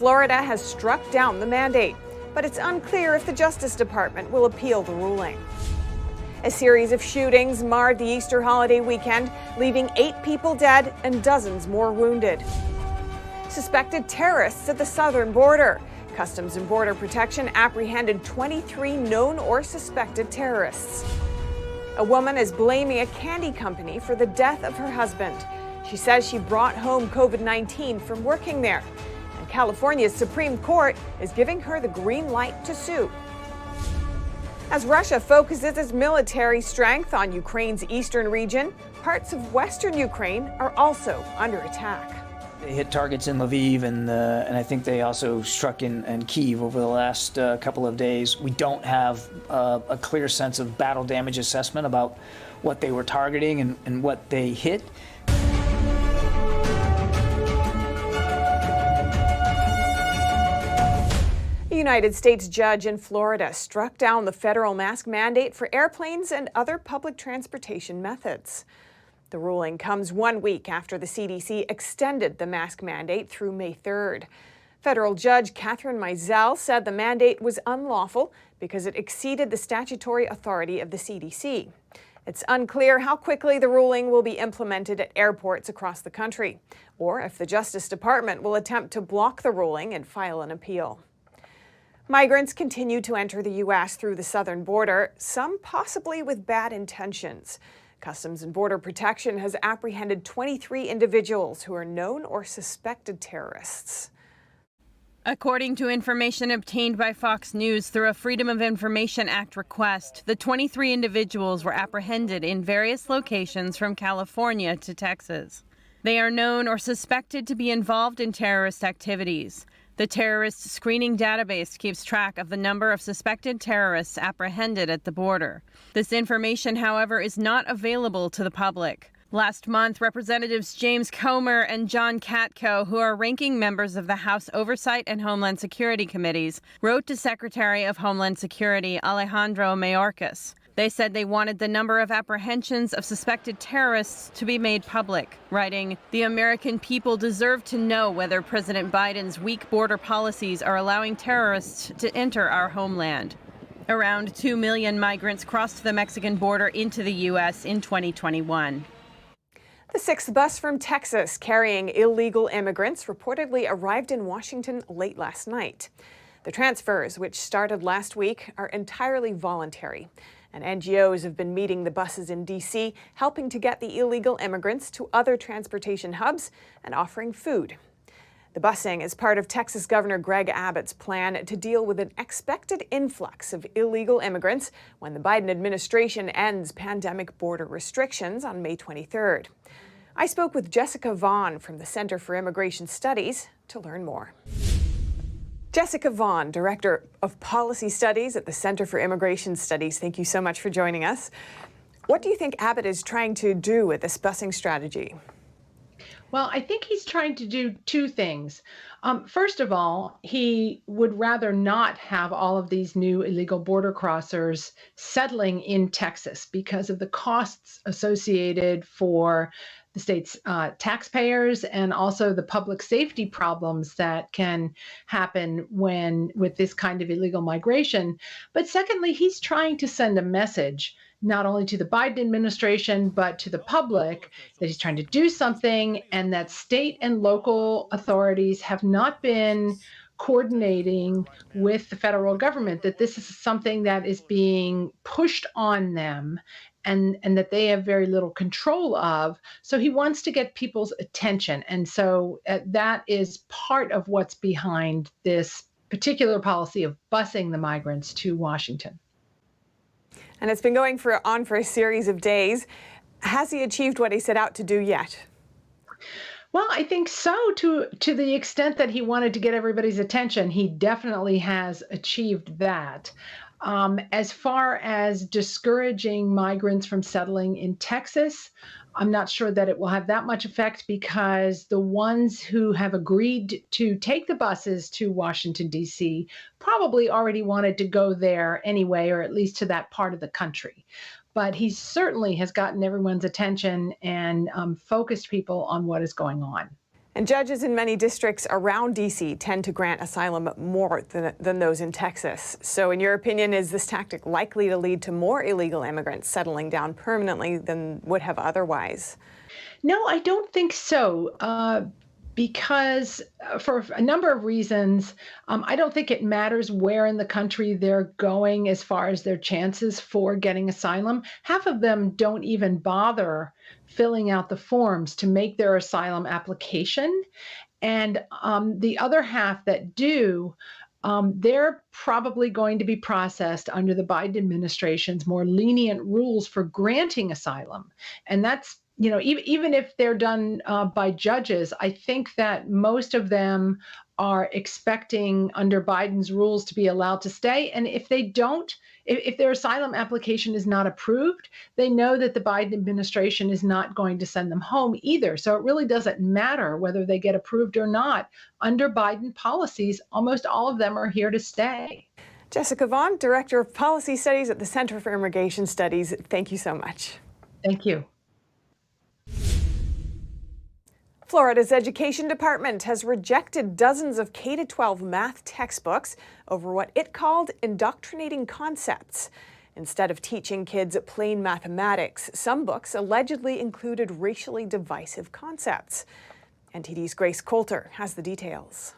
Florida has struck down the mandate, but it's unclear if the Justice Department will appeal the ruling. A series of shootings marred the Easter holiday weekend, leaving 8 people dead and dozens more wounded. Suspected terrorists at the southern border. Customs and Border Protection apprehended 23 known or suspected terrorists. A woman is blaming a candy company for the death of her husband. She says she brought home COVID-19 from working there. And California's Supreme Court is giving her the green light to sue. As Russia focuses its military strength on Ukraine's eastern region, parts of western Ukraine are also under attack. They hit targets in Lviv, and I think they also struck in Kyiv over the last couple of days. We don't have a clear sense of battle damage assessment about what they were targeting and what they hit. A United States judge in Florida struck down the federal mask mandate for airplanes and other public transportation methods. The ruling comes 1 week after the CDC extended the mask mandate through May 3rd. Federal Judge Catherine Mizell said the mandate was unlawful because it exceeded the statutory authority of the CDC. It's unclear how quickly the ruling will be implemented at airports across the country, or if the Justice Department will attempt to block the ruling and file an appeal. Migrants continue to enter the U.S. through the southern border, some possibly with bad intentions. Customs and Border Protection has apprehended 23 individuals who are known or suspected terrorists. According to information obtained by Fox News through a Freedom of Information Act request, the 23 individuals were apprehended in various locations from California to Texas. They are known or suspected to be involved in terrorist activities. The terrorist screening database keeps track of the number of suspected terrorists apprehended at the border. This information, however, is not available to the public. Last month, Representatives James Comer and John Katko, who are ranking members of the House Oversight and Homeland Security Committees, wrote to Secretary of Homeland Security Alejandro Mayorkas. They said they wanted the number of apprehensions of suspected terrorists to be made public, writing, "The American people deserve to know whether President Biden's weak border policies are allowing terrorists to enter our homeland." Around 2 million migrants crossed the Mexican border into the U.S. in 2021. The 6th bus from Texas carrying illegal immigrants reportedly arrived in Washington late last night. The transfers, which started last week, are entirely voluntary. And NGOs have been meeting the buses in D.C., helping to get the illegal immigrants to other transportation hubs and offering food. The busing is part of Texas Governor Greg Abbott's plan to deal with an expected influx of illegal immigrants when the Biden administration ends pandemic border restrictions on May 23rd. I spoke with Jessica Vaughn from the Center for Immigration Studies to learn more. Jessica Vaughn, Director of Policy Studies at the Center for Immigration Studies, thank you so much for joining us. What do you think Abbott is trying to do with this busing strategy? Well, I think he's trying to do 2 things. First of all, he would rather not have all of these new illegal border crossers settling in Texas because of the costs associated for the state's taxpayers and also the public safety problems that can happen with this kind of illegal migration. But secondly, he's trying to send a message not only to the Biden administration, but to the public that he's trying to do something and that state and local authorities have not been coordinating with the federal government, that this is something that is being pushed on them and that they have very little control of. So he wants to get people's attention. And so that is part of what's behind this particular policy of busing the migrants to Washington. And it's been going on for a series of days. Has he achieved what he set out to do yet? Well, I think so, to the extent that he wanted to get everybody's attention. He definitely has achieved that. As far as discouraging migrants from settling in Texas, I'm not sure that it will have that much effect because the ones who have agreed to take the buses to Washington, D.C. probably already wanted to go there anyway, or at least to that part of the country. But he certainly has gotten everyone's attention and focused people on what is going on. And judges in many districts around D.C. tend to grant asylum more than those in Texas. So in your opinion, is this tactic likely to lead to more illegal immigrants settling down permanently than would have otherwise? No, I don't think so. Because for a number of reasons, I don't think it matters where in the country they're going as far as their chances for getting asylum. Half of them don't even bother filling out the forms to make their asylum application. And the other half that do, they're probably going to be processed under the Biden administration's more lenient rules for granting asylum. And that's, even if they're done by judges, I think that most of them are expecting under Biden's rules to be allowed to stay. And if they don't, if their asylum application is not approved, they know that the Biden administration is not going to send them home either. So it really doesn't matter whether they get approved or not. Under Biden policies, almost all of them are here to stay. Jessica Vaughn, Director of Policy Studies at the Center for Immigration Studies, thank you so much. Thank you. Florida's Education Department has rejected dozens of K-12 math textbooks over what it called indoctrinating concepts. Instead of teaching kids plain mathematics, some books allegedly included racially divisive concepts. NTD's Grace Coulter has the details.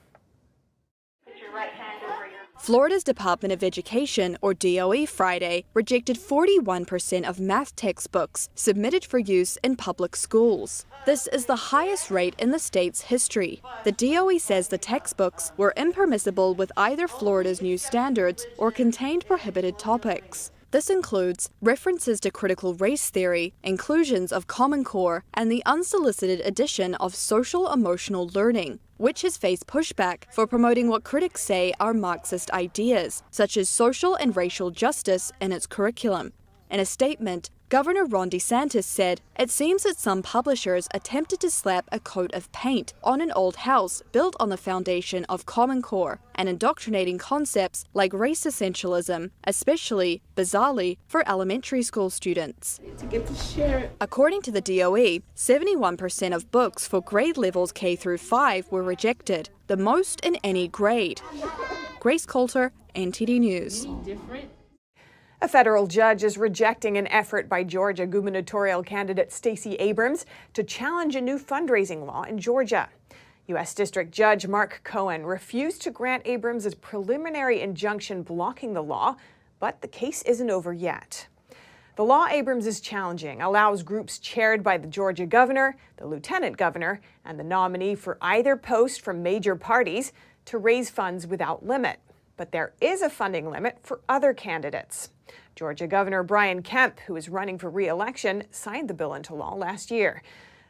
Florida's Department of Education, or DOE, Friday rejected 41% of math textbooks submitted for use in public schools. This is the highest rate in the state's history. The DOE says the textbooks were impermissible with either Florida's new standards or contained prohibited topics. This includes references to critical race theory, inclusions of Common Core, and the unsolicited addition of social-emotional learning, which has faced pushback for promoting what critics say are Marxist ideas, such as social and racial justice, in its curriculum. In a statement, Governor Ron DeSantis said, "It seems that some publishers attempted to slap a coat of paint on an old house built on the foundation of Common Core and indoctrinating concepts like race essentialism, especially, bizarrely, for elementary school students." According to the DOE, 71% of books for grade levels K through 5 were rejected, the most in any grade. Grace Coulter, NTD News. A federal judge is rejecting an effort by Georgia gubernatorial candidate Stacey Abrams to challenge a new fundraising law in Georgia. U.S. District Judge Mark Cohen refused to grant Abrams a preliminary injunction blocking the law, but the case isn't over yet. The law Abrams is challenging allows groups chaired by the Georgia governor, the lieutenant governor, and the nominee for either post from major parties to raise funds without limit. But there is a funding limit for other candidates. Georgia Governor Brian Kemp, who is running for re-election, signed the bill into law last year.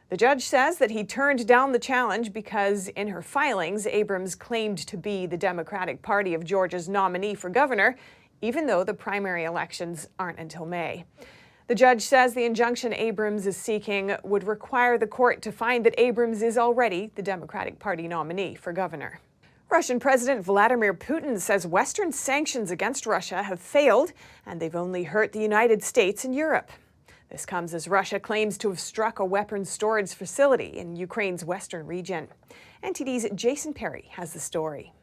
The judge says that he turned down the challenge because in her filings, Abrams claimed to be the Democratic Party of Georgia's nominee for governor, even though the primary elections aren't until May. The judge says the injunction Abrams is seeking would require the court to find that Abrams is already the Democratic Party nominee for governor. Russian President Vladimir Putin says Western sanctions against Russia have failed, and they've only hurt the United States and Europe. This comes as Russia claims to have struck a weapons storage facility in Ukraine's western region. NTD's Jason Perry has the story.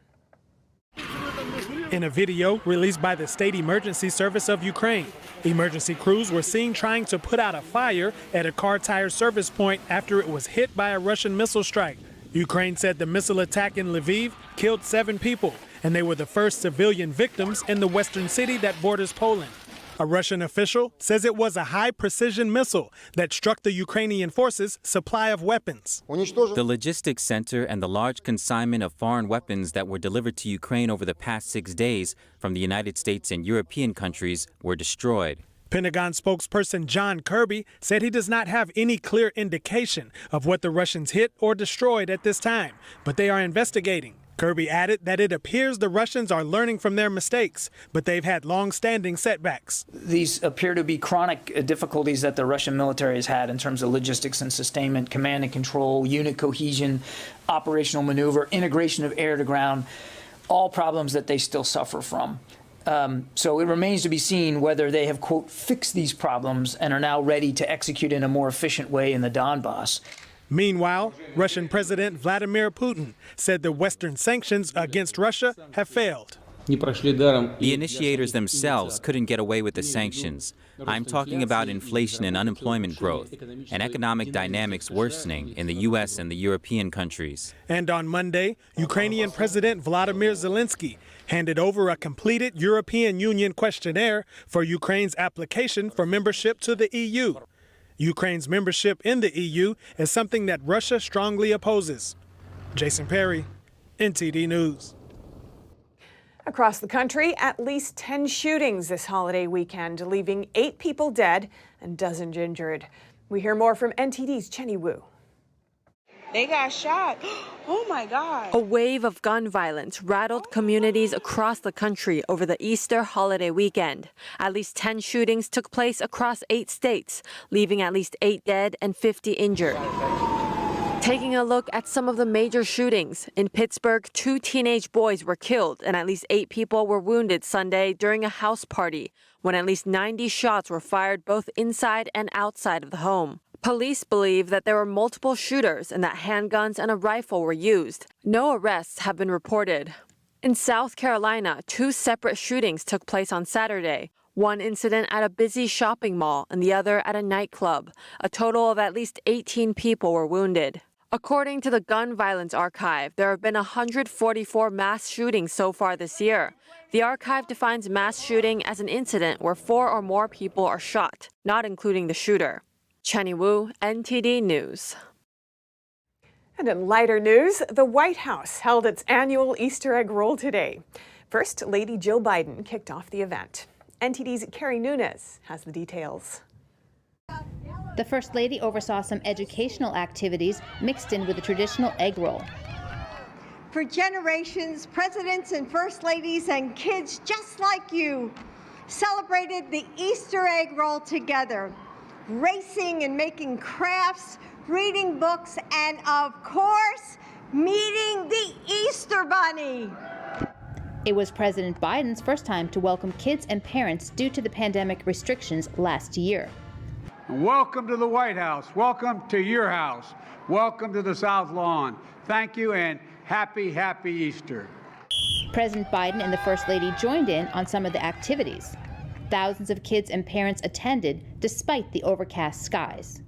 In a video released by the State Emergency Service of Ukraine, emergency crews were seen trying to put out a fire at a car tire service point after it was hit by a Russian missile strike. Ukraine said the missile attack in Lviv killed 7 people, and they were the first civilian victims in the western city that borders Poland. A Russian official says it was a high-precision missile that struck the Ukrainian forces' supply of weapons. The logistics center and the large consignment of foreign weapons that were delivered to Ukraine over the past 6 days from the United States and European countries were destroyed. Pentagon spokesperson John Kirby said he does not have any clear indication of what the Russians hit or destroyed at this time, but they are investigating. Kirby added that it appears the Russians are learning from their mistakes, but they've had long-standing setbacks. These appear to be chronic difficulties that the Russian military has had in terms of logistics and sustainment, command and control, unit cohesion, operational maneuver, integration of air to ground, all problems that they still suffer from. So it remains to be seen whether they have, quote, fixed these problems and are now ready to execute in a more efficient way in the Donbass. Meanwhile, Russian President Vladimir Putin said the Western sanctions against Russia have failed. The initiators themselves couldn't get away with the sanctions. I'm talking about inflation and unemployment growth, and economic dynamics worsening in the U.S. and the European countries. And on Monday, Ukrainian President Volodymyr Zelensky handed over a completed European Union questionnaire for Ukraine's application for membership to the EU. Ukraine's membership in the EU is something that Russia strongly opposes. Jason Perry, NTD News. Across the country, at least 10 shootings this holiday weekend, leaving 8 people dead and dozens injured. We hear more from NTD's Chenny Wu. They got shot. Oh my God. A wave of gun violence rattled communities across the country over the Easter holiday weekend. At least 10 shootings took place across 8 states, leaving at least 8 dead and 50 injured. Taking a look at some of the major shootings. In Pittsburgh, 2 teenage boys were killed and at least 8 people were wounded Sunday during a house party, when at least 90 shots were fired both inside and outside of the home. Police believe that there were multiple shooters and that handguns and a rifle were used. No arrests have been reported. In South Carolina, 2 separate shootings took place on Saturday. One incident at a busy shopping mall and the other at a nightclub. A total of at least 18 people were wounded. According to the Gun Violence Archive, there have been 144 mass shootings so far this year. The archive defines mass shooting as an incident where 4 or more people are shot, not including the shooter. Chenny Wu, NTD News. And in lighter news, the White House held its annual Easter egg roll today. First Lady Joe Biden kicked off the event. NTD's Carrie Nunes has the details. The First Lady oversaw some educational activities mixed in with the traditional egg roll. For generations, presidents and first ladies and kids just like you celebrated the Easter egg roll together, racing and making crafts, reading books, and of course, meeting the Easter Bunny. It was President Biden's first time to welcome kids and parents due to the pandemic restrictions last year. Welcome to the White House. Welcome to your house. Welcome to the South Lawn. Thank you and happy, happy Easter. President Biden and the First Lady joined in on some of the activities. Thousands of kids and parents attended despite the overcast skies.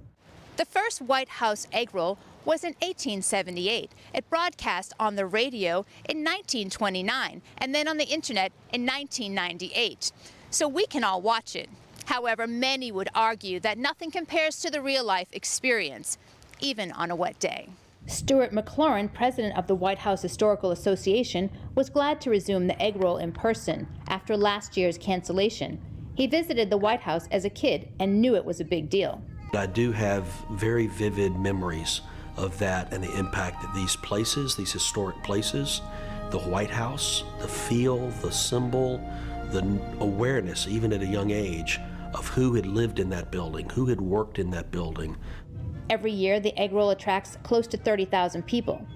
The first White House egg roll was in 1878. It broadcast on the radio in 1929 and then on the internet in 1998. So we can all watch it. However, many would argue that nothing compares to the real-life experience, even on a wet day. Stuart McLaurin, president of the White House Historical Association, was glad to resume the egg roll in person after last year's cancellation. He visited the White House as a kid and knew it was a big deal. I do have very vivid memories of that and the impact that these places, these historic places, the White House, the feel, the symbol, the awareness, even at a young age, of who had lived in that building, who had worked in that building. Every year, the egg roll attracts close to 30,000 people.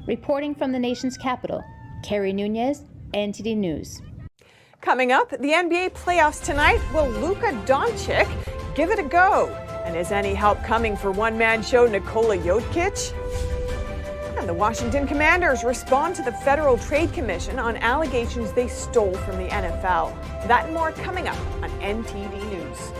Reporting from the nation's capital, Carrie Nunes, NTD News. Coming up, the NBA playoffs tonight. Will Luka Doncic give it a go? And is any help coming for one-man show Nikola Jokic? And the Washington Commanders respond to the Federal Trade Commission on allegations they stole from the NFL. That and more coming up on NTD News.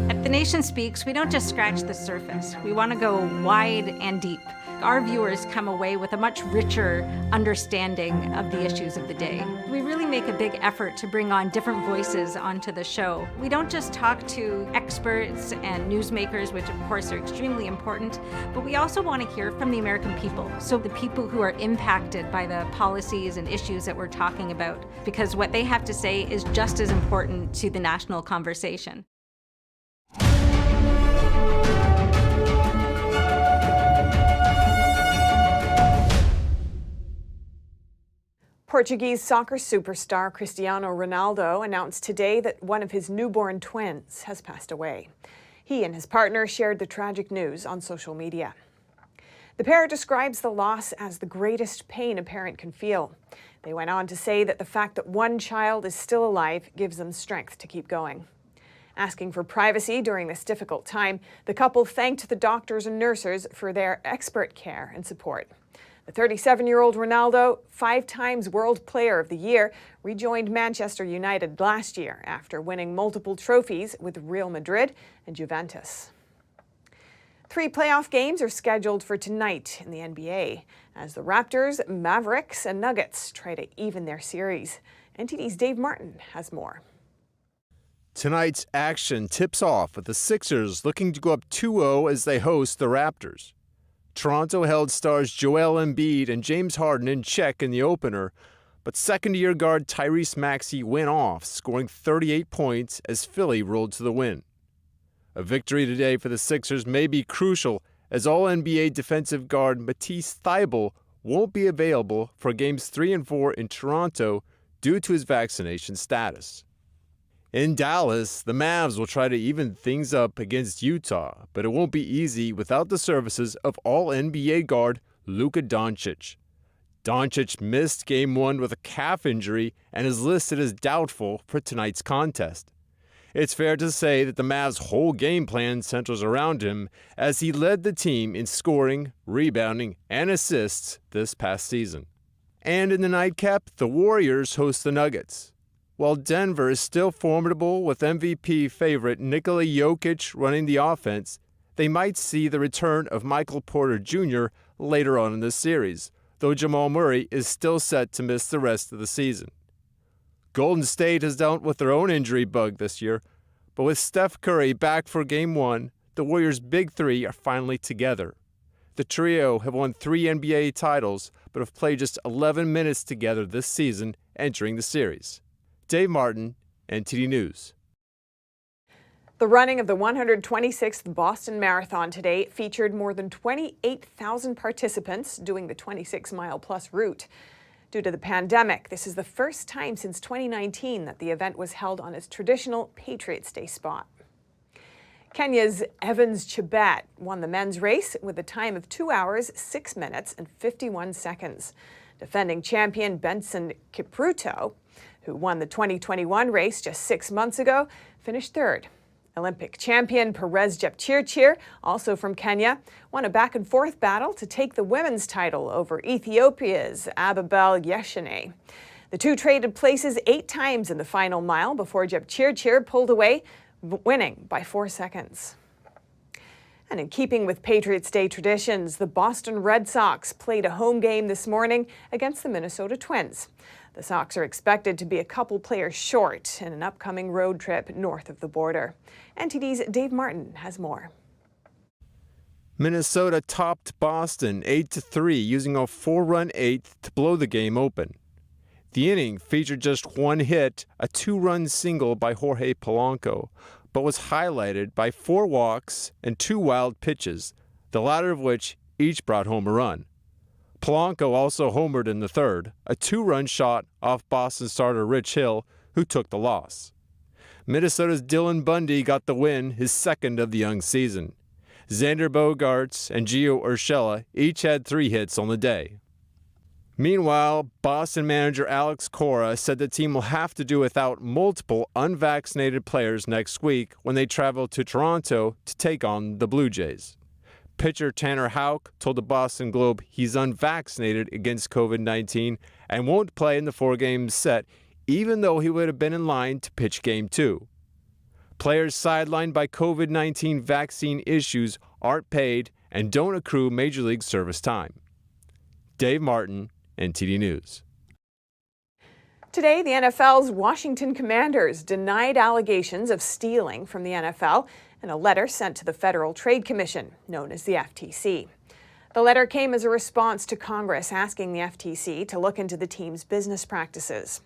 At The Nation Speaks, we don't just scratch the surface. We want to go wide and deep. Our viewers come away with a much richer understanding of the issues of the day. We really make a big effort to bring on different voices onto the show. We don't just talk to experts and newsmakers, which of course are extremely important, but we also want to hear from the American people. So the people who are impacted by the policies and issues that we're talking about, because what they have to say is just as important to the national conversation. Portuguese soccer superstar Cristiano Ronaldo announced today that one of his newborn twins has passed away. He and his partner shared the tragic news on social media. The pair describes the loss as the greatest pain a parent can feel. They went on to say that the fact that one child is still alive gives them strength to keep going. Asking for privacy during this difficult time, the couple thanked the doctors and nurses for their expert care and support. The 37-year-old Ronaldo, 5 times World Player of the Year, rejoined Manchester United last year after winning multiple trophies with Real Madrid and Juventus. 3 playoff games are scheduled for tonight in the NBA as the Raptors, Mavericks, and Nuggets try to even their series. NTD's Dave Martin has more. Tonight's action tips off with the Sixers looking to go up 2-0 as they host the Raptors. Toronto held stars Joel Embiid and James Harden in check in the opener, but second-year guard Tyrese Maxey went off, scoring 38 points as Philly rolled to the win. A victory today for the Sixers may be crucial as All-NBA defensive guard Matisse Thybulle won't be available for Games 3 and 4 in Toronto due to his vaccination status. In Dallas, the Mavs will try to even things up against Utah, but it won't be easy without the services of All-NBA guard Luka Doncic. Doncic missed Game 1 with a calf injury and is listed as doubtful for tonight's contest. It's fair to say that the Mavs' whole game plan centers around him as he led the team in scoring, rebounding, and assists this past season. And in the nightcap, the Warriors host the Nuggets. While Denver is still formidable with MVP favorite Nikola Jokic running the offense, they might see the return of Michael Porter Jr. later on in the series, though Jamal Murray is still set to miss the rest of the season. Golden State has dealt with their own injury bug this year, but with Steph Curry back for Game 1, the Warriors' big three are finally together. The trio have won 3 NBA titles, but have played just 11 minutes together this season entering the series. Dave Martin, NTD News. The running of the 126th Boston Marathon today featured more than 28,000 participants doing the 26-mile-plus route. Due to the pandemic, this is the first time since 2019 that the event was held on its traditional Patriots Day spot. Kenya's Evans Chebet won the men's race with a time of 2 hours, 6 minutes, and 51 seconds. Defending champion Benson Kipruto, who won the 2021 race just 6 months ago, finished third. Olympic champion Perez Jepchirchir, also from Kenya, won a back-and-forth battle to take the women's title over Ethiopia's Ababel Yeshene. The two traded places 8 times in the final mile before Jepchirchir pulled away, winning by 4 seconds. And in keeping with Patriots Day traditions, the Boston Red Sox played a home game this morning against the Minnesota Twins. The Sox are expected to be a couple players short in an upcoming road trip north of the border. NTD's Dave Martin has more. Minnesota topped Boston 8-3 using a 4-run 8th to blow the game open. The inning featured just 1 hit, a 2-run single by Jorge Polanco, but was highlighted by 4 walks and 2 wild pitches, the latter of which each brought home a run. Polanco also homered in the third, a 2-run shot off Boston starter Rich Hill, who took the loss. Minnesota's Dylan Bundy got the win, his second of the young season. Xander Bogaerts and Gio Urshela each had 3 hits on the day. Meanwhile, Boston manager Alex Cora said the team will have to do without multiple unvaccinated players next week when they travel to Toronto to take on the Blue Jays. Pitcher Tanner Houck told the Boston Globe he's unvaccinated against COVID-19 and won't play in the 4-game set, even though he would have been in line to pitch Game 2. Players sidelined by COVID-19 vaccine issues aren't paid and don't accrue Major League service time. Dave Martin, NTD News. Today, the NFL's Washington Commanders denied allegations of stealing from the NFL in a letter sent to the Federal Trade Commission, known as the FTC. The letter came as a response to Congress asking the FTC to look into the team's business practices.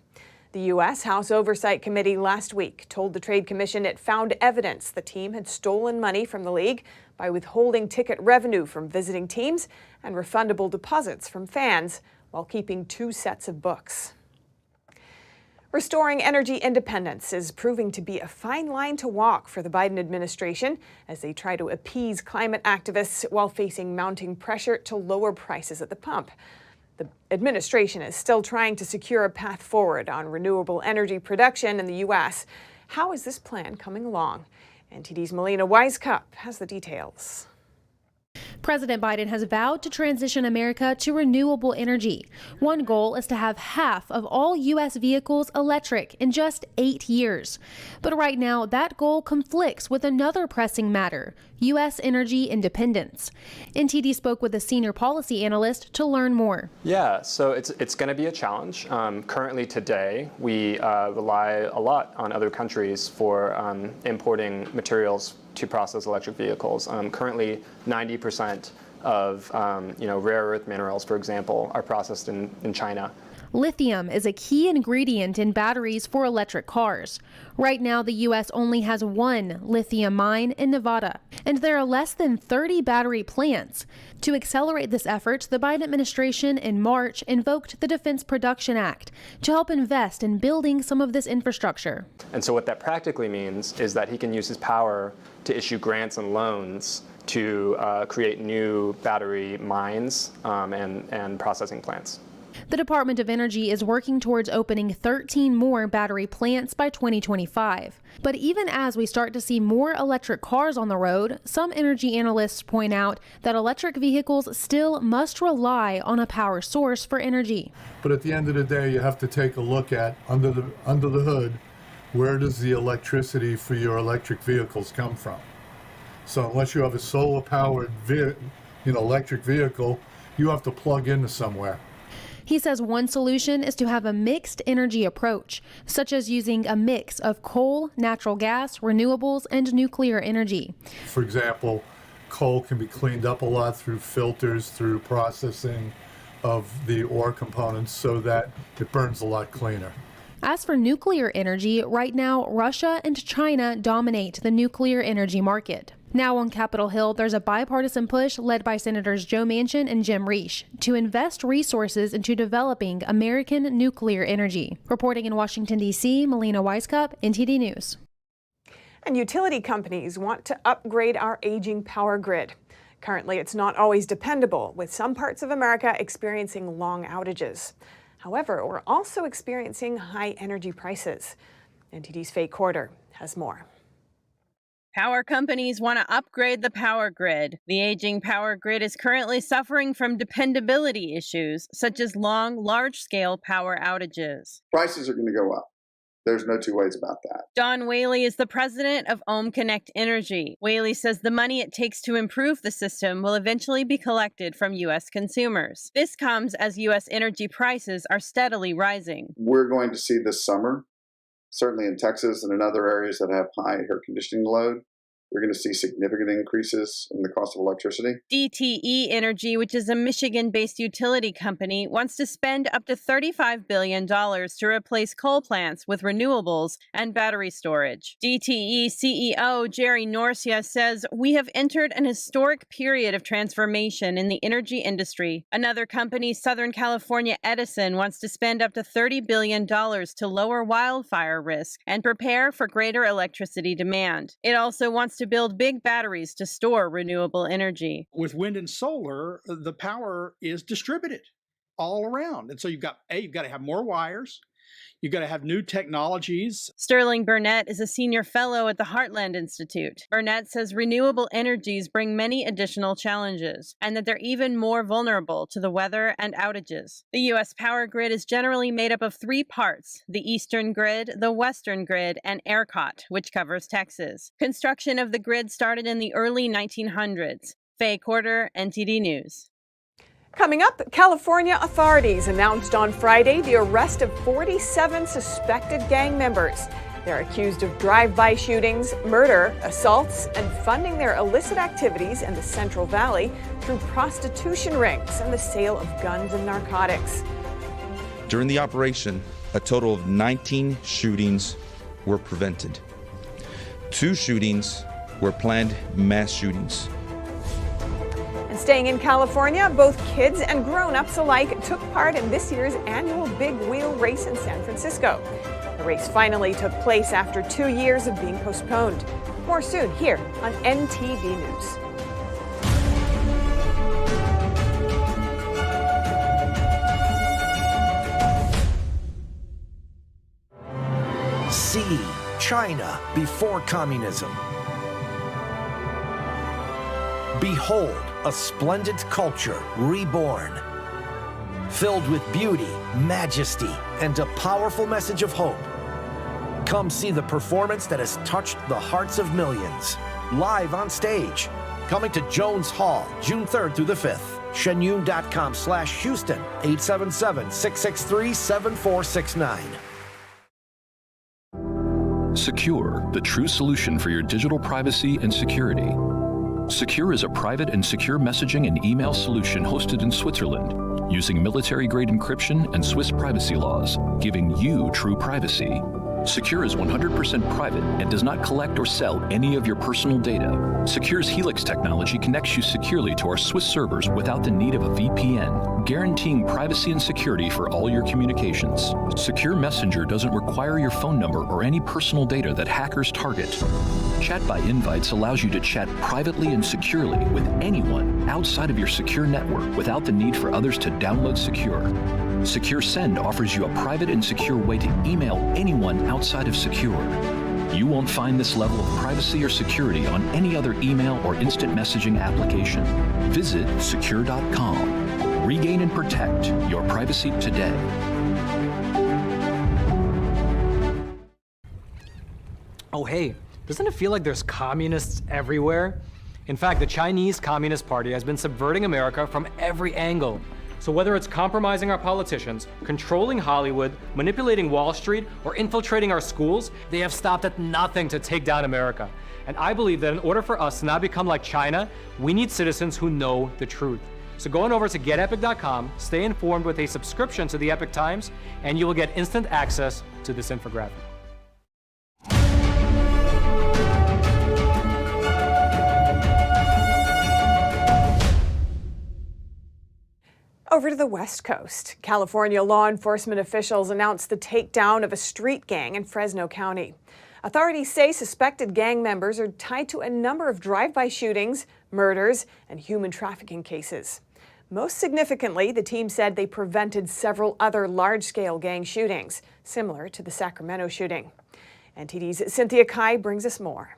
The U.S. House Oversight Committee last week told the Trade Commission it found evidence the team had stolen money from the league by withholding ticket revenue from visiting teams and refundable deposits from fans while keeping 2 sets of books. Restoring energy independence is proving to be a fine line to walk for the Biden administration as they try to appease climate activists while facing mounting pressure to lower prices at the pump. The administration is still trying to secure a path forward on renewable energy production in the U.S. How is this plan coming along? NTD's Melina Wisecup has the details. President Biden has vowed to transition America to renewable energy. One goal is to have half of all U.S. vehicles electric in just 8 years. But right now, that goal conflicts with another pressing matter, U.S. energy independence. NTD spoke with a senior policy analyst to learn more. Yeah, so it's going to be a challenge. Currently today, we rely a lot on other countries for importing materials to process electric vehicles. Currently, 90% of rare earth minerals, for example, are processed in China. Lithium is a key ingredient in batteries for electric cars. Right now, the U.S. only has one lithium mine in Nevada, and there are less than 30 battery plants. To accelerate this effort, the Biden administration in March invoked the Defense Production Act to help invest in building some of this infrastructure. And so what that practically means is that he can use his power to issue grants and loans to create new battery mines and processing plants. The Department of Energy is working towards opening 13 more battery plants by 2025. But even as we start to see more electric cars on the road, some energy analysts point out that electric vehicles still must rely on a power source for energy. But at the end of the day, you have to take a look at under the hood, where does the electricity for your electric vehicles come from? So unless you have a solar-powered electric vehicle, you have to plug into somewhere. He says one solution is to have a mixed energy approach, such as using a mix of coal, natural gas, renewables, and nuclear energy. For example, coal can be cleaned up a lot through filters, through processing of the ore components so that it burns a lot cleaner. As for nuclear energy, right now, Russia and China dominate the nuclear energy market. Now on Capitol Hill, there's a bipartisan push led by Senators Joe Manchin and Jim Risch to invest resources into developing American nuclear energy. Reporting in Washington, D.C., Melina Wisecup, NTD News. And utility companies want to upgrade our aging power grid. Currently, it's not always dependable, with some parts of America experiencing long outages. However, we're also experiencing high energy prices. NTD's Faye Corder has more. Power companies want to upgrade the power grid. The aging power grid is currently suffering from dependability issues, such as long, large-scale power outages. Prices are going to go up. There's no two ways about that. Don Whaley is the president of Ohm Connect Energy. Whaley says the money it takes to improve the system will eventually be collected from U.S. consumers. This comes as U.S. energy prices are steadily rising. We're going to see this summer, certainly in Texas and in other areas that have high air conditioning load, we're going to see significant increases in the cost of electricity. DTE Energy, which is a Michigan-based utility company, wants to spend up to $35 billion to replace coal plants with renewables and battery storage. DTE CEO Jerry Norcia says, "We have entered an historic period of transformation in the energy industry." Another company, Southern California Edison, wants to spend up to $30 billion to lower wildfire risk and prepare for greater electricity demand. It also wants to build big batteries to store renewable energy. With wind and solar, the power is distributed all around. And so you've got to have more wires. You've got to have new technologies. Sterling Burnett is a senior fellow at the Heartland Institute. Burnett says renewable energies bring many additional challenges and that they're even more vulnerable to the weather and outages. The U.S. power grid is generally made up of three parts: the eastern grid, the western grid, and ERCOT, which covers Texas. Construction of the grid started in the early 1900s. Faye Corder, NTD News. Coming up, California authorities announced on Friday the arrest of 47 suspected gang members. They're accused of drive-by shootings, murder, assaults, and funding their illicit activities in the Central Valley through prostitution rings and the sale of guns and narcotics. During the operation, a total of 19 shootings were prevented. 2 shootings were planned mass shootings. Staying in California, both kids and grown-ups alike took part in this year's annual Big Wheel race in San Francisco. The race finally took place after 2 years of being postponed. More soon here on NTD News. See China before communism. Behold a splendid culture reborn, filled with beauty, majesty, and a powerful message of hope. Come see the performance that has touched the hearts of millions, live on stage. Coming to Jones Hall, June 3rd through the 5th. ShenYun.com/Houston, 877-663-7469. Secure, the true solution for your digital privacy and security. Secure is a private and secure messaging and email solution hosted in Switzerland, using military-grade encryption and Swiss privacy laws, giving you true privacy. Secure is 100% private and does not collect or sell any of your personal data. Secure's Helix technology connects you securely to our Swiss servers without the need of a VPN, guaranteeing privacy and security for all your communications. Secure Messenger doesn't require your phone number or any personal data that hackers target. Chat by Invites allows you to chat privately and securely with anyone outside of your secure network without the need for others to download Secure. Secure Send offers you a private and secure way to email anyone outside of Secure. You won't find this level of privacy or security on any other email or instant messaging application. Visit secure.com. Regain and protect your privacy today. Oh, hey, doesn't it feel like there's communists everywhere? In fact, the Chinese Communist Party has been subverting America from every angle. So whether it's compromising our politicians, controlling Hollywood, manipulating Wall Street, or infiltrating our schools, they have stopped at nothing to take down America. And I believe that in order for us to not become like China, we need citizens who know the truth. So go on over to getepic.com, stay informed with a subscription to the Epic Times, and you will get instant access to this infographic. Over to the West Coast. California law enforcement officials announced the takedown of a street gang in Fresno County. Authorities say suspected gang members are tied to a number of drive-by shootings, murders, and human trafficking cases. Most significantly, the team said they prevented several other large-scale gang shootings, similar to the Sacramento shooting. NTD's Cynthia Kai brings us more.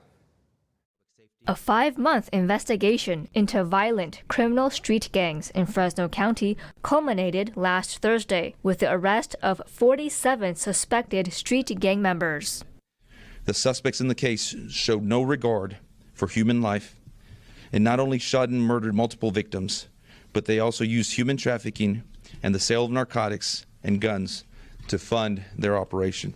A 5-month investigation into violent criminal street gangs in Fresno County culminated last Thursday with the arrest of 47 suspected street gang members. The suspects in the case showed no regard for human life and not only shot and murdered multiple victims, but they also used human trafficking and the sale of narcotics and guns to fund their operation.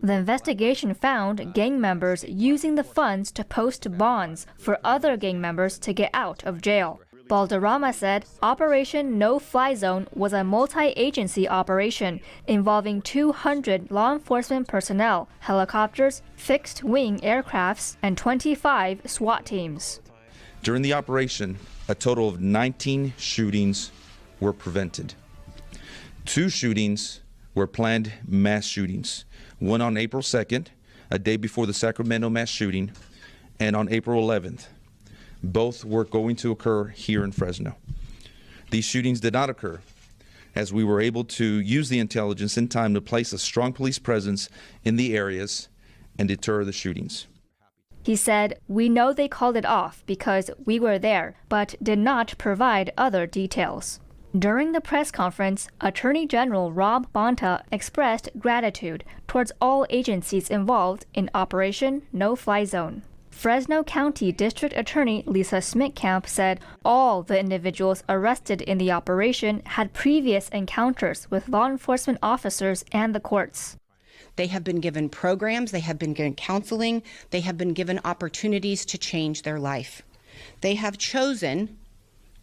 The investigation found gang members using the funds to post bonds for other gang members to get out of jail. Balderrama said Operation No Fly Zone was a multi-agency operation involving 200 law enforcement personnel, helicopters, fixed-wing aircrafts, and 25 SWAT teams. During the operation, a total of 19 shootings were prevented. 2 shootings were planned mass shootings. One on April 2nd, a day before the Sacramento mass shooting, and on April 11th. Both were going to occur here in Fresno. These shootings did not occur, as we were able to use the intelligence in time to place a strong police presence in the areas and deter the shootings. He said, "We know they called it off because we were there, but did not provide other details." During the press conference, Attorney General Rob Bonta expressed gratitude towards all agencies involved in Operation No Fly Zone. Fresno County District Attorney Lisa Smitkamp said all the individuals arrested in the operation had previous encounters with law enforcement officers and the courts. They have been given programs, they have been given counseling, they have been given opportunities to change their life. They have chosen,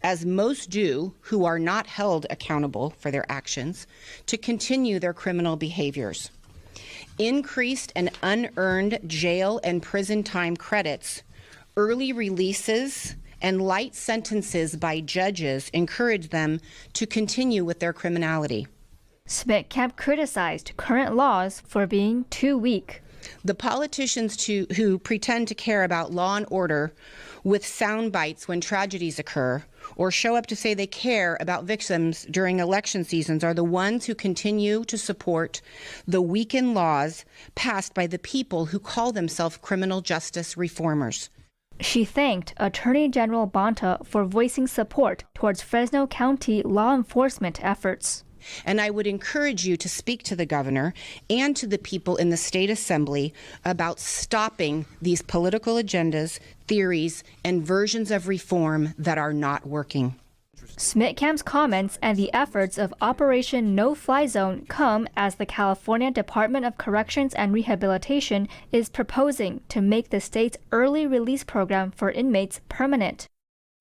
as most do who are not held accountable for their actions, to continue their criminal behaviors. Increased and unearned jail and prison time credits, early releases, and light sentences by judges encourage them to continue with their criminality. Schmidt-Camp criticized current laws for being too weak. The politicians who pretend to care about law and order with sound bites when tragedies occur, or show up to say they care about victims during election seasons, are the ones who continue to support the weakened laws passed by the people who call themselves criminal justice reformers. She thanked Attorney General Bonta for voicing support towards Fresno County law enforcement efforts. And I would encourage you to speak to the governor and to the people in the state assembly about stopping these political agendas, theories, and versions of reform that are not working. Schmidt-Camp's comments and the efforts of Operation No-Fly Zone come as the California Department of Corrections and Rehabilitation is proposing to make the state's early release program for inmates permanent.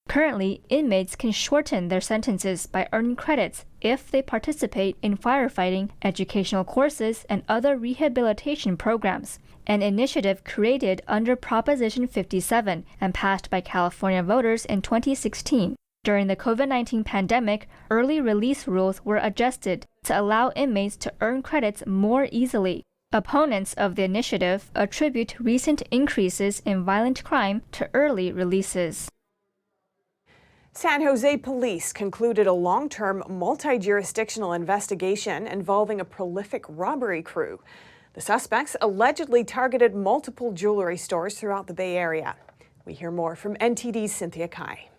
Currently, inmates can shorten their sentences by earning credits if they participate in firefighting, educational courses, and other rehabilitation programs, an initiative created under Proposition 57 and passed by California voters in 2016. During the COVID-19 pandemic, early release rules were adjusted to allow inmates to earn credits more easily. Opponents of the initiative attribute recent increases in violent crime to early releases. San Jose police concluded a long-term, multi-jurisdictional investigation involving a prolific robbery crew. The suspects allegedly targeted multiple jewelry stores throughout the Bay Area. We hear more from NTD's Cynthia Kai.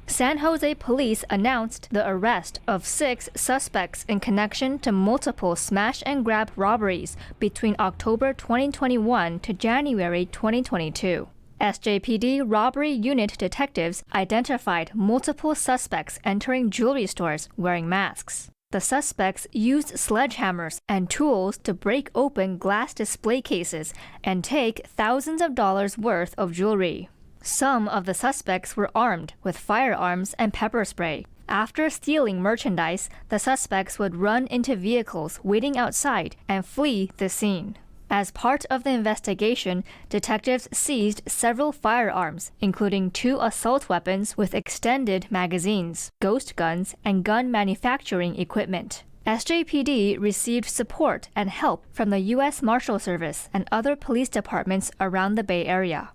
San Jose police announced the arrest of 6 suspects in connection to multiple smash-and-grab robberies between October 2021 to January 2022. SJPD robbery unit detectives identified multiple suspects entering jewelry stores wearing masks. The suspects used sledgehammers and tools to break open glass display cases and take thousands of dollars worth of jewelry. Some of the suspects were armed with firearms and pepper spray. After stealing merchandise, the suspects would run into vehicles waiting outside and flee the scene. As part of the investigation, detectives seized several firearms, including 2 assault weapons with extended magazines, ghost guns, and gun manufacturing equipment. SJPD received support and help from the U.S. Marshal Service and other police departments around the Bay Area.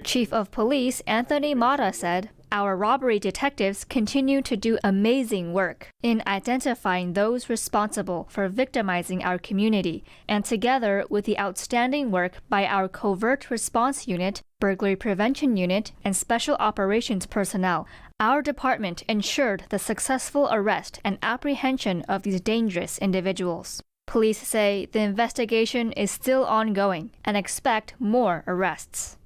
Chief of Police Anthony Mata said, "Our robbery detectives continue to do amazing work in identifying those responsible for victimizing our community, and together with the outstanding work by our Covert Response Unit, Burglary Prevention Unit, and Special Operations personnel, our department ensured the successful arrest and apprehension of these dangerous individuals." Police say the investigation is still ongoing and expect more arrests.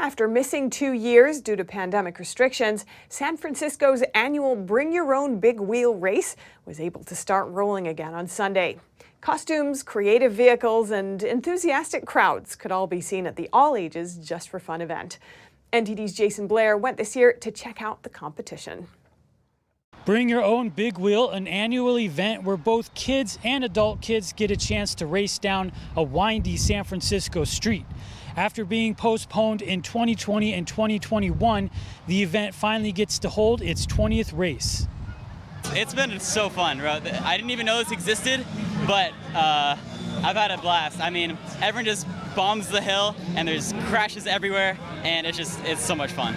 After missing 2 years due to pandemic restrictions, San Francisco's annual Bring Your Own Big Wheel race was able to start rolling again on Sunday. Costumes, creative vehicles, and enthusiastic crowds could all be seen at the All Ages Just for Fun event. NTD's Jason Blair went this year to check out the competition. Bring Your Own Big Wheel, an annual event where both kids and adult kids get a chance to race down a windy San Francisco street. After being postponed in 2020 and 2021, the event finally gets to hold its 20th race. It's been so fun, bro. I didn't even know this existed, but I've had a blast. I mean, everyone just bombs the hill and there's crashes everywhere, and it's so much fun.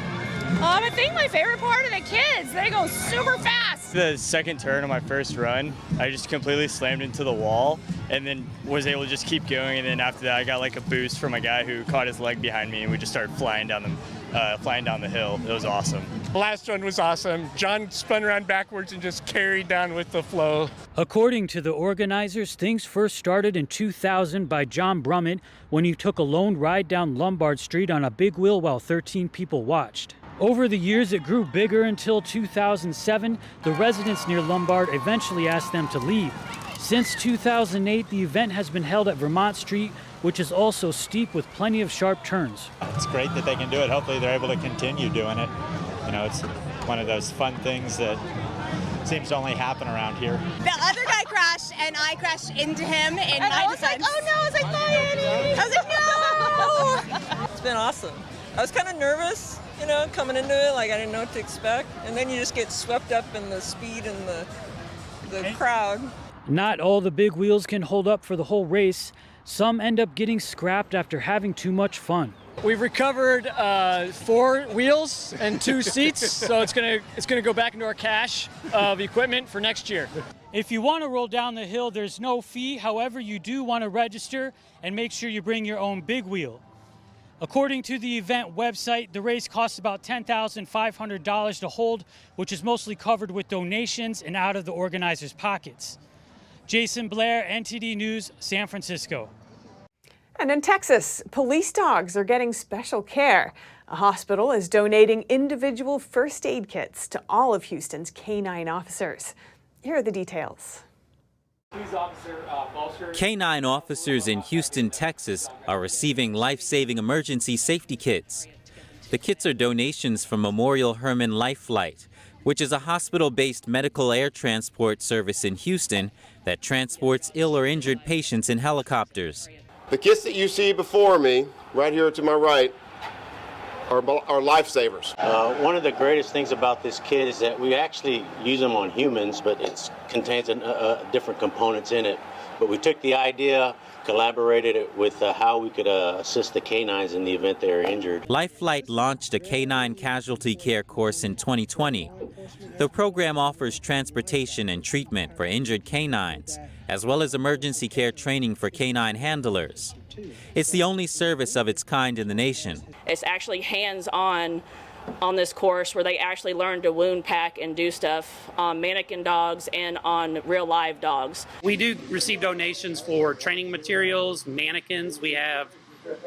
I think my favorite part of the kids, they go super fast. The second turn of my first run, I just completely slammed into the wall and then was able to just keep going. And then after that, I got like a boost from a guy who caught his leg behind me, and we just started flying down the hill. It was awesome. The last one was awesome. John spun around backwards and just carried down with the flow. According to the organizers, things first started in 2000 by John Brummett when he took a lone ride down Lombard Street on a big wheel while 13 people watched. Over the years, it grew bigger until 2007. The residents near Lombard eventually asked them to leave. Since 2008, the event has been held at Vermont Street, which is also steep with plenty of sharp turns. It's great that they can do it. Hopefully they're able to continue doing it. You know, it's one of those fun things that seems to only happen around here. The other guy crashed, and I crashed into him in my defense. Like, oh no, I was like, bye, Annie. I was like, no. It's been awesome. I was kind of nervous, you know, coming into it, like I didn't know what to expect. And then you just get swept up in the speed and the the crowd. Not all the big wheels can hold up for the whole race. Some end up getting scrapped after having too much fun. We've recovered 4 wheels and 2 seats, so it's gonna go back into our cache of equipment for next year. If you want to roll down the hill, there's no fee. However, you do want to register and make sure you bring your own big wheel. According to the event website, the race costs about $10,500 to hold, which is mostly covered with donations and out of the organizers' pockets. Jason Blair, NTD News, San Francisco. And in Texas, police dogs are getting special care. A hospital is donating individual first aid kits to all of Houston's K-9 officers. Here are the details. K-9 officers in Houston, Texas are receiving life-saving emergency safety kits. The kits are donations from Memorial Hermann Life Flight, which is a hospital-based medical air transport service in Houston that transports ill or injured patients in helicopters. The kits that you see before me, right here to my right, are lifesavers. One of the greatest things about this kit is that we actually use them on humans, but it contains different components in it. But we took the idea, collaborated it with how we could assist the canines in the event they are injured. Life Flight launched a K-9 casualty care course in 2020. The program offers transportation and treatment for injured canines, as well as emergency care training for canine handlers. It's the only service of its kind in the nation. It's actually hands-on on this course where they actually learn to wound pack and do stuff on mannequin dogs and on real live dogs. We do receive donations for training materials, mannequins. We have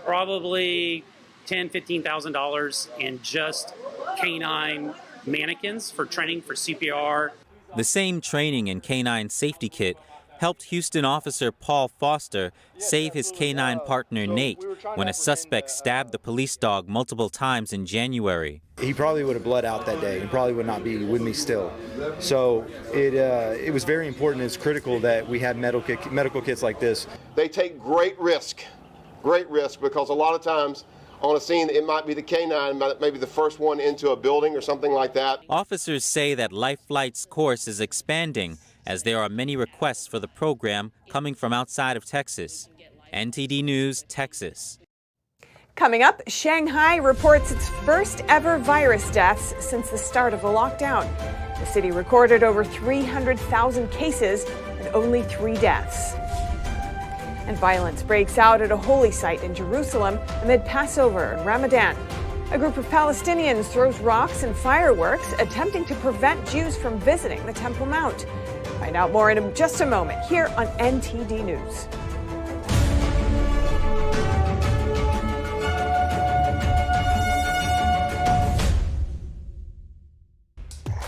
probably $10,000, $15,000 in just canine mannequins for training for CPR. The same training and canine safety kit helped Houston officer Paul Foster save his canine partner Nate when a suspect stabbed the police dog multiple times in January. He probably would have bled out that day. He probably would not be with me still. So it was very important. It's critical that we have medical kits like this. They take great risk because a lot of times on a scene it might be the canine, maybe the first one into a building or something like that. Officers say that Life Flight's course is expanding as there are many requests for the program coming from outside of Texas. NTD News, Texas. Coming up, Shanghai reports its first ever virus deaths since the start of the lockdown. The city recorded over 300,000 cases and only 3 deaths. And violence breaks out at a holy site in Jerusalem amid Passover and Ramadan. A group of Palestinians throws rocks and fireworks, attempting to prevent Jews from visiting the Temple Mount. Find out more in just a moment here on NTD News.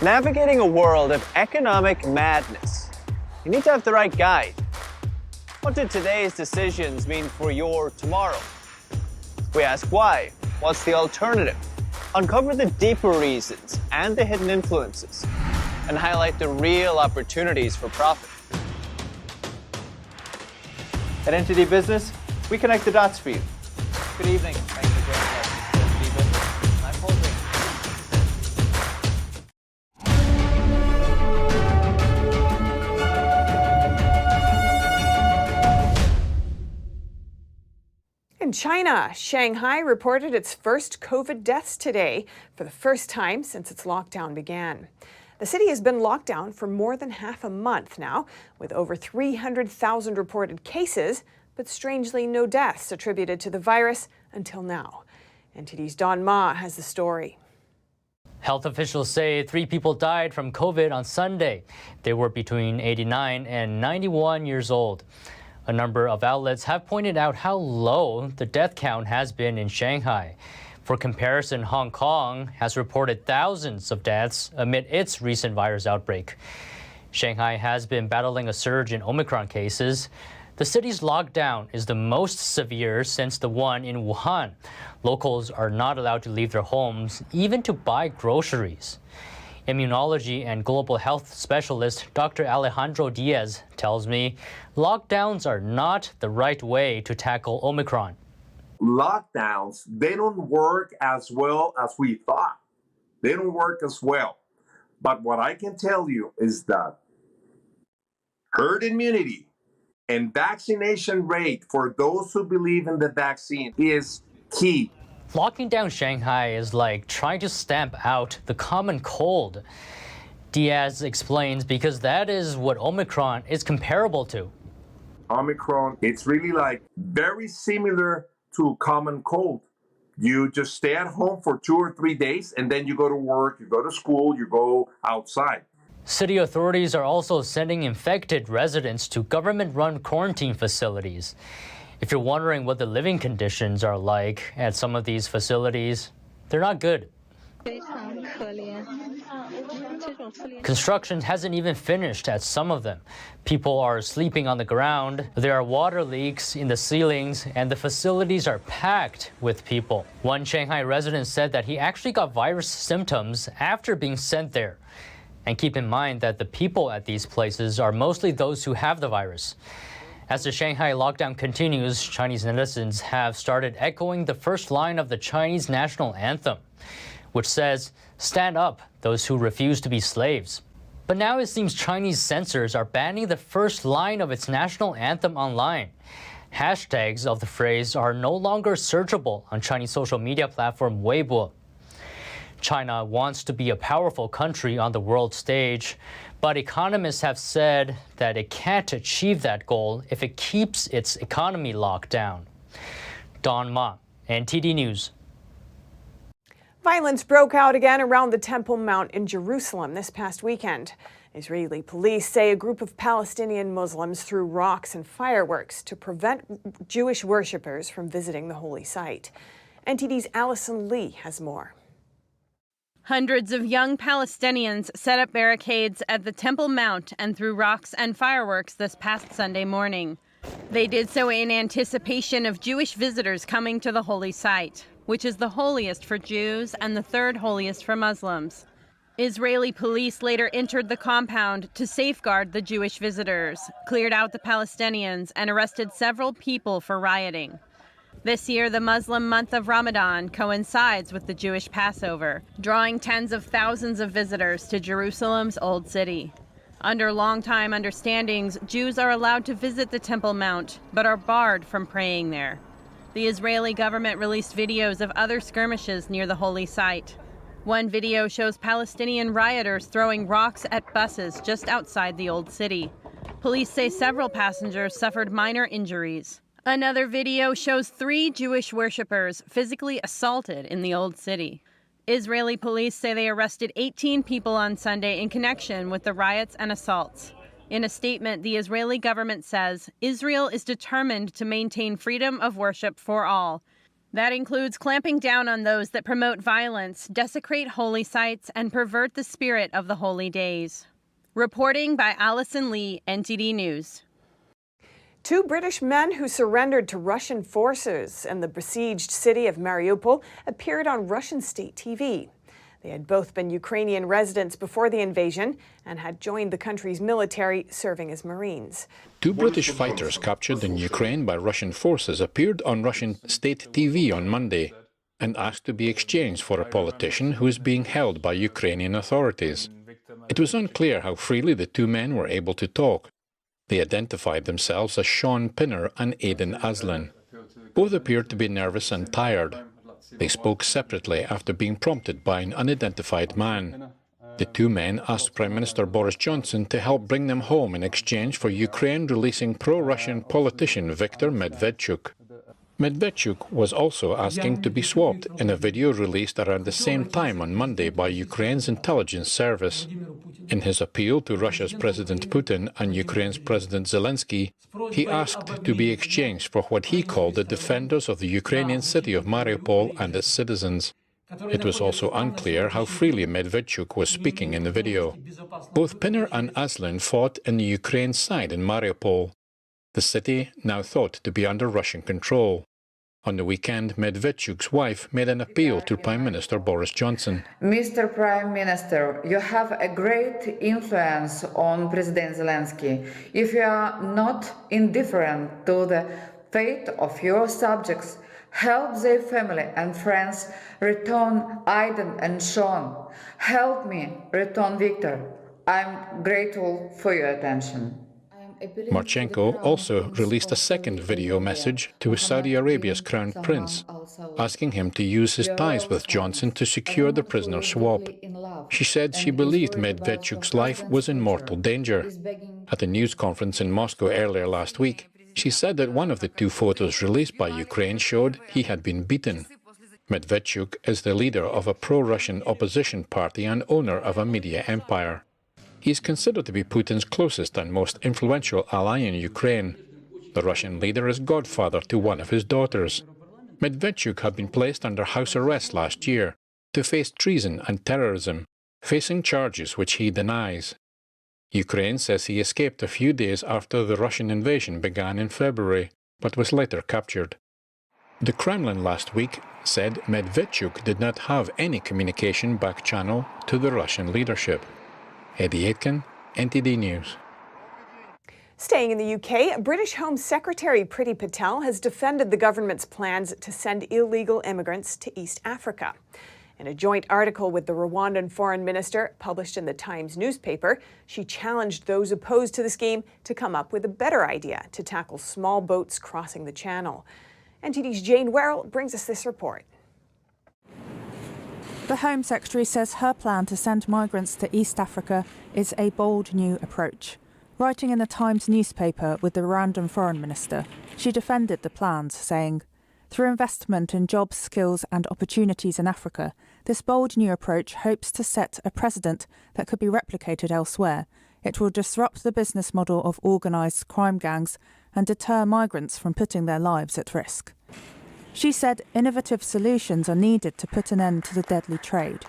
Navigating a world of economic madness, you need to have the right guide. What do today's decisions mean for your tomorrow? We ask why. What's the alternative? Uncover the deeper reasons and the hidden influences, and highlight the real opportunities for profit. At NTD Business, we connect the dots for you. Good evening. Thanks for joining us. NTD Business. I'm Paul Green. In China, Shanghai reported its first COVID deaths today for the first time since its lockdown began. The city has been locked down for more than half a month now, with over 300,000 reported cases, but strangely no deaths attributed to the virus until now. NTD's Don Ma has the story. Health officials say 3 people died from COVID on Sunday. They were between 89 and 91 years old. A number of outlets have pointed out how low the death count has been in Shanghai. For comparison, Hong Kong has reported thousands of deaths amid its recent virus outbreak. Shanghai has been battling a surge in Omicron cases. The city's lockdown is the most severe since the one in Wuhan. Locals are not allowed to leave their homes, even to buy groceries. Immunology and global health specialist Dr. Alejandro Diaz tells me lockdowns are not the right way to tackle Omicron. Lockdowns, they don't work as well as we thought. They don't work as well. But what I can tell you is that herd immunity and vaccination rate for those who believe in the vaccine is key. Locking down Shanghai is like trying to stamp out the common cold. Diaz explains because that is what Omicron is comparable to. Omicron, it's really like very similar to common cold. You just stay at home for 2 or 3 days and then you go to work, you go to school, you go outside. City authorities are also sending infected residents to government-run quarantine facilities. If you're wondering what the living conditions are like at some of these facilities, they're not good. Construction hasn't even finished at some of them. People are sleeping on the ground, there are water leaks in the ceilings, and the facilities are packed with people. One Shanghai resident said that he actually got virus symptoms after being sent there. And keep in mind that the people at these places are mostly those who have the virus. As the Shanghai lockdown continues, Chinese netizens have started echoing the first line of the Chinese national anthem, which says, "Stand up, those who refuse to be slaves." But now it seems Chinese censors are banning the first line of its national anthem online. Hashtags of the phrase are no longer searchable on Chinese social media platform Weibo. China wants to be a powerful country on the world stage, but economists have said that it can't achieve that goal if it keeps its economy locked down. Don Ma, NTD News. Violence broke out again around the Temple Mount in Jerusalem this past weekend. Israeli police say a group of Palestinian Muslims threw rocks and fireworks to prevent Jewish worshippers from visiting the holy site. NTD's Allison Lee has more. Hundreds of young Palestinians set up barricades at the Temple Mount and threw rocks and fireworks this past Sunday morning. They did so in anticipation of Jewish visitors coming to the holy site, which is the holiest for Jews and the third holiest for Muslims. Israeli police later entered the compound to safeguard the Jewish visitors, cleared out the Palestinians, and arrested several people for rioting. This year, the Muslim month of Ramadan coincides with the Jewish Passover, drawing tens of thousands of visitors to Jerusalem's Old City. Under longtime understandings, Jews are allowed to visit the Temple Mount, but are barred from praying there. The Israeli government released videos of other skirmishes near the holy site. One video shows Palestinian rioters throwing rocks at buses just outside the Old City. Police say several passengers suffered minor injuries. Another video shows 3 Jewish worshippers physically assaulted in the Old City. Israeli police say they arrested 18 people on Sunday in connection with the riots and assaults. In a statement, the Israeli government says Israel is determined to maintain freedom of worship for all. That includes clamping down on those that promote violence, desecrate holy sites, and pervert the spirit of the holy days. Reporting by Allison Lee, NTD News. 2 British men who surrendered to Russian forces in the besieged city of Mariupol appeared on Russian state TV. They had both been Ukrainian residents before the invasion and had joined the country's military, serving as Marines. 2 British fighters captured in Ukraine by Russian forces appeared on Russian state TV on Monday and asked to be exchanged for a politician who is being held by Ukrainian authorities. It was unclear how freely the 2 men were able to talk. They identified themselves as Sean Pinner and Aidan Aslan. Both appeared to be nervous and tired. They spoke separately after being prompted by an unidentified man. The 2 men asked Prime Minister Boris Johnson to help bring them home in exchange for Ukraine releasing pro-Russian politician Viktor Medvedchuk. Medvedchuk was also asking to be swapped in a video released around the same time on Monday by Ukraine's intelligence service. In his appeal to Russia's President Putin and Ukraine's President Zelensky, he asked to be exchanged for what he called the defenders of the Ukrainian city of Mariupol and its citizens. It was also unclear how freely Medvedchuk was speaking in the video. Both Pinner and Aslan fought in the Ukraine side in Mariupol, the city now thought to be under Russian control. On the weekend, Medvedchuk's wife made an appeal to Prime Minister Boris Johnson. Mr. Prime Minister, you have a great influence on President Zelensky. If you are not indifferent to the fate of your subjects, help their family and friends return Aidan and Sean. Help me return Victor. I'm grateful for your attention. Marchenko also released a second video message to Saudi Arabia's crown prince, asking him to use his ties with Johnson to secure the prisoner swap. She said she believed Medvedchuk's life was in mortal danger. At a news conference in Moscow earlier last week, she said that one of the two photos released by Ukraine showed he had been beaten. Medvedchuk is the leader of a pro-Russian opposition party and owner of a media empire. He is considered to be Putin's closest and most influential ally in Ukraine. The Russian leader is godfather to one of his daughters. Medvedchuk had been placed under house arrest last year to face treason and terrorism, facing charges which he denies. Ukraine says he escaped a few days after the Russian invasion began in February, but was later captured. The Kremlin last week said Medvedchuk did not have any communication back channel to the Russian leadership. Eddie Aitken, NTD News. Staying in the UK, British Home Secretary Priti Patel has defended the government's plans to send illegal immigrants to East Africa. In a joint article with the Rwandan foreign minister published in the Times newspaper, she challenged those opposed to the scheme to come up with a better idea to tackle small boats crossing the channel. NTD's Jane Werrell brings us this report. The Home Secretary says her plan to send migrants to East Africa is a bold new approach. Writing in the Times newspaper with the Rwandan foreign minister, she defended the plans, saying, "Through investment in jobs, skills and opportunities in Africa, this bold new approach hopes to set a precedent that could be replicated elsewhere. It will disrupt the business model of organised crime gangs and deter migrants from putting their lives at risk." She said innovative solutions are needed to put an end to the deadly trade.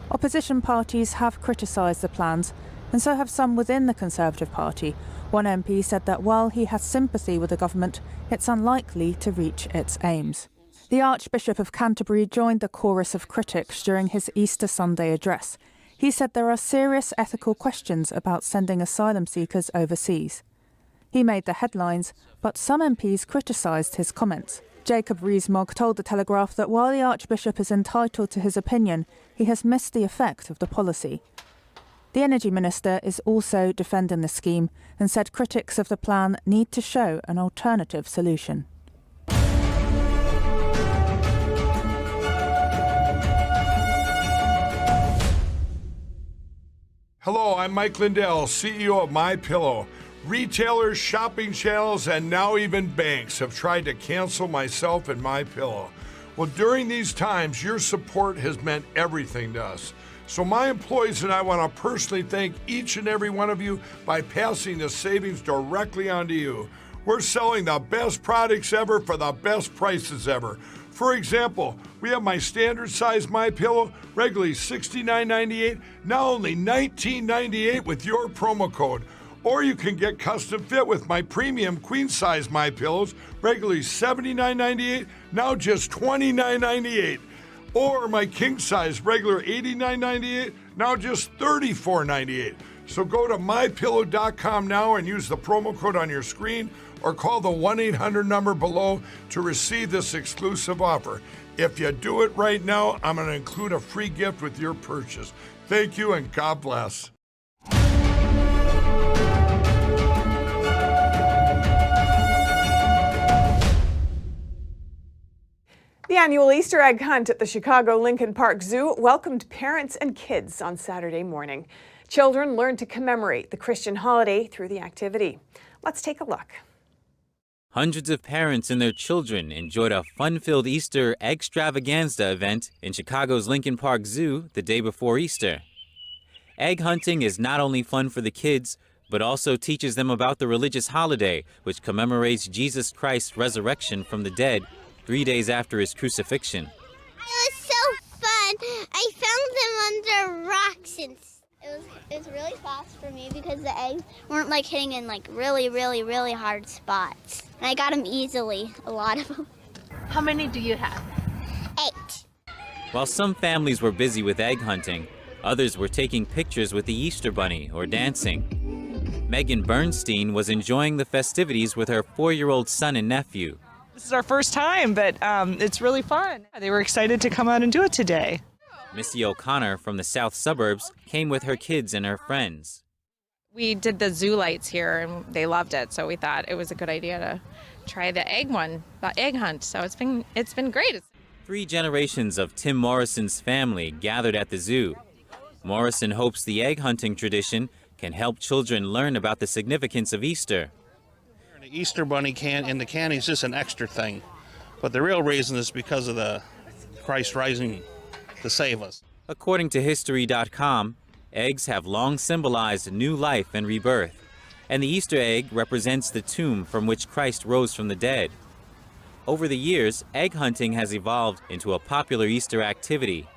Opposition parties have criticised the plans, and so have some within the Conservative Party. One MP said that while he has sympathy with the government, it's unlikely to reach its aims. The Archbishop of Canterbury joined the chorus of critics during his Easter Sunday address. He said there are serious ethical questions about sending asylum seekers overseas. He made the headlines, but some MPs criticised his comments. Jacob Rees-Mogg told The Telegraph that while the Archbishop is entitled to his opinion, he has missed the effect of the policy. The Energy Minister is also defending the scheme and said critics of the plan need to show an alternative solution. Hello, I'm Mike Lindell, CEO of MyPillow. Retailers, shopping channels, and now even banks have tried to cancel myself and MyPillow. Well, during these times, your support has meant everything to us. So my employees and I want to personally thank each and every one of you by passing the savings directly onto you. We're selling the best products ever for the best prices ever. For example, we have my standard size MyPillow, regularly $69.98, now only $19.98 with your promo code. Or you can get custom fit with my premium queen size MyPillows, regularly $79.98, now just $29.98. Or my king size, regular $89.98, now just $34.98. So go to mypillow.com now and use the promo code on your screen or call the 1-800 number below to receive this exclusive offer. If you do it right now, I'm going to include a free gift with your purchase. Thank you and God bless. The annual Easter egg hunt at the Chicago Lincoln Park Zoo welcomed parents and kids on Saturday morning. Children learned to commemorate the Christian holiday through the activity. Let's take a look. Hundreds of parents and their children enjoyed a fun-filled Easter extravaganza event in Chicago's Lincoln Park Zoo the day before Easter. Egg hunting is not only fun for the kids, but also teaches them about the religious holiday, which commemorates Jesus Christ's resurrection from the dead 3 days after his crucifixion. It was so fun. I found them under rocks and it was really fast for me because the eggs weren't like hitting in like really hard spots. And I got them easily, a lot of them. How many do you have? 8. While some families were busy with egg hunting, others were taking pictures with the Easter Bunny or dancing. Megan Bernstein was enjoying the festivities with her 4-year-old son and nephew. This is our first time, but it's really fun. They were excited to come out and do it today. Missy O'Connor from the south suburbs came with her kids and her friends. We did the zoo lights here and they loved it, so we thought it was a good idea to try the egg hunt. So it's been great. 3 generations of Tim Morrison's family gathered at the zoo. Morrison hopes the egg hunting tradition can help children learn about the significance of Easter. The Easter bunny in the candy is just an extra thing, but the real reason is because of the Christ rising to save us. According to History.com, eggs have long symbolized new life and rebirth, and the Easter egg represents the tomb from which Christ rose from the dead. Over the years, egg hunting has evolved into a popular Easter activity.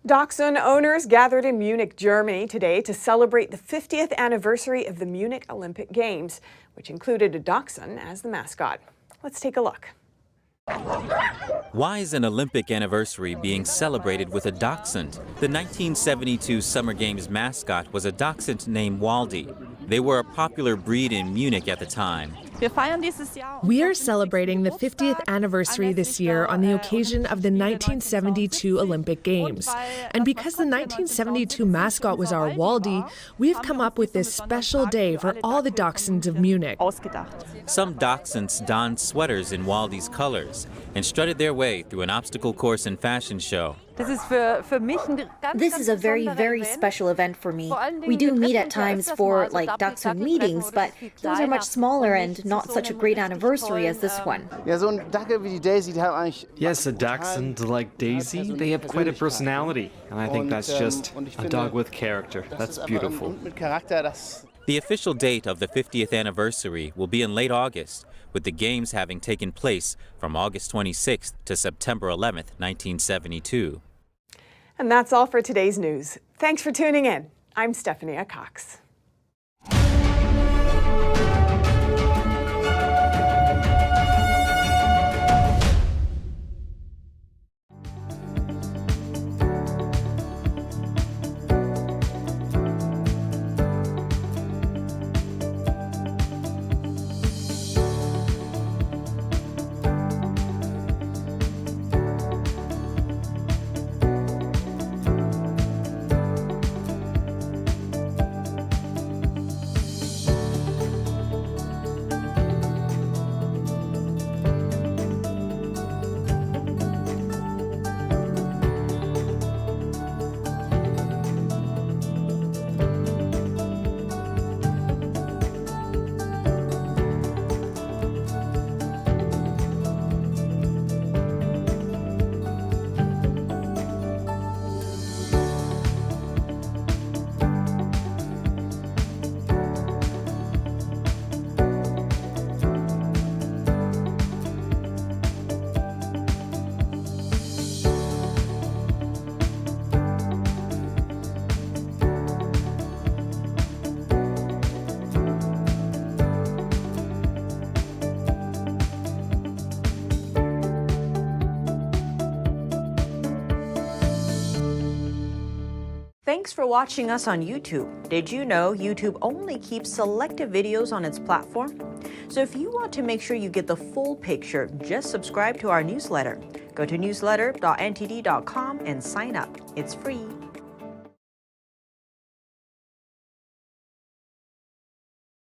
Dachshund owners gathered in Munich, Germany today to celebrate the 50th anniversary of the Munich Olympic Games, which included a dachshund as the mascot. Let's take a look. Why is an Olympic anniversary being celebrated with a dachshund? The 1972 Summer Games mascot was a dachshund named Waldi. They were a popular breed in Munich at the time. We are celebrating the 50th anniversary this year on the occasion of the 1972 Olympic Games. And because the 1972 mascot was our Waldi, we've come up with this special day for all the dachshunds of Munich. Some dachshunds donned sweaters in Waldi's colors and strutted their way through an obstacle course and fashion show. This is a very, very special event for me. We do meet at times for like dachshund meetings, but those are much smaller and not such a great anniversary as this one. Yes, a dachshund like Daisy, they have quite a personality, and I think that's just a dog with character. That's beautiful. The official date of the 50th anniversary will be in late August, with the Games having taken place from August 26th to September 11th, 1972. And that's all for today's news. Thanks for tuning in. I'm Stephanie Cox. Thanks for watching us on YouTube. Did you know YouTube only keeps selective videos on its platform? So if you want to make sure you get the full picture, just subscribe to our newsletter. Go to newsletter.ntd.com and sign up. It's free.